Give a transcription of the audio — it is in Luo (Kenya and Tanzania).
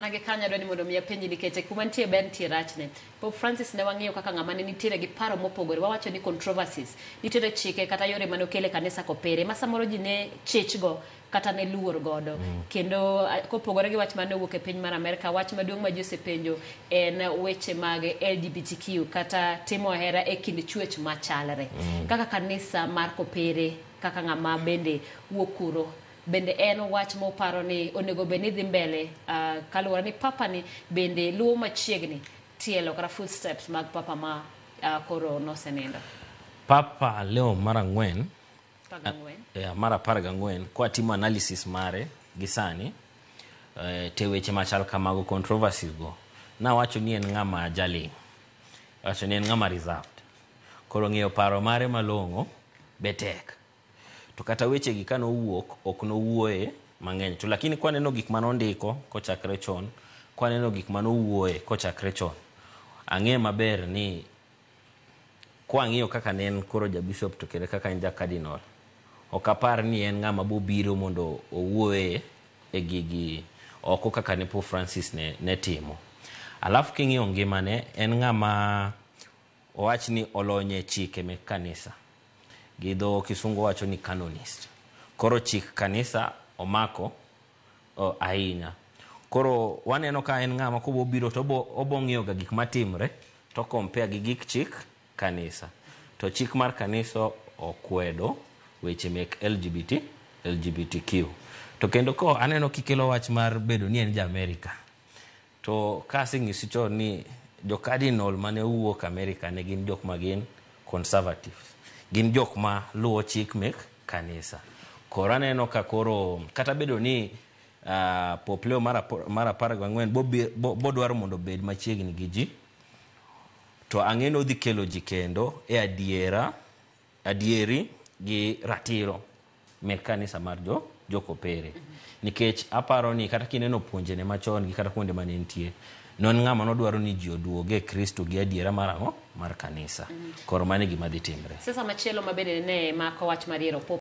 Nage kanya dwani mondo miya penji nikech kuma nitie ben tie rachne. Pope Francis ne wang'iyo kaka ng'ama ne nitiere gi paro mopogore. Wawacho ni controversies. Nitiere chike kata yore mane okele kanisa kopere. Ma samoro ji ne chechgo kata ne luor godo. Kendo kopogore gi wach mane owuok e piny mar Amerika, wach maduong' ma ji osepenjo en weche mag LGBTQ kata timo hera e kind chwech machalre. Kaka kanisa mar kopere, kaka ng'ama bende wuok kuro. Bende en wach moparo ni onego beni dhi mbele kaluwore ni papa ni bende luwo machiegni tielo kata footsteps mag papa ma koro nosenindo. Papa Leo mara ng'wen mara parga ng'wen kwa timo analysis mare gisani te weche machal kamago controversies go na wacho ni en ng'ama jali, wacho ni en ng'ama reserved, koro ng'eyo paro mare malong'o betek. To kata weche gi kano wuok ok no wuoye mang'eny, to lakini kwa neno gik mano ndiko kochakre chon, kwa neno gik mano wuoye kochakre chon, ang'e maber ni kwa ng'iyo kaka ne en koro ja bishop to kere kaka en ja cardinal, ok apar ni en ng'ama bobiro mondo owuoye e gigi oko kaka ne Pope Francis ne timo. Alafu king'iyo ngimane en ng'ama owach ni olonye chike mek kanisa, gi dho kisungu wacho ni canonist. Koro chik kanisa omako ahinya. Koro waneno ka en ng'ama kobo biro to obo ng'iyo ga gik matimre to compare gi gik chik kanisa. To chik mar kanisa okwedo weche mek LGBTQ. To kendo ko aneno kikelo wach mar bedo ni en ja Amerika. To kasi ng'isi chon ni jo cardinal mane wuok Amerika ne gin jok magin conservatives. Gin jok ma luwo chik mek kanisa. Koro aneno ka koro kata bedo ni Pope Leo mara parga ng'wen bo dwaro mondo bed machiegni gi ji, to ang'eno dhi kelo ji kendo e adieri gi ratiro mek kanisa mar jokopere. Nikech aparo ni kata kineno puonjene machon gi kata kuonde mane nitie, non ng'ama nodwaro ni ji oduoge e Kristo gi adiera mar kanisa. Koro mane gima dhi timre. Sasa machielo mabende ne mako wach mariero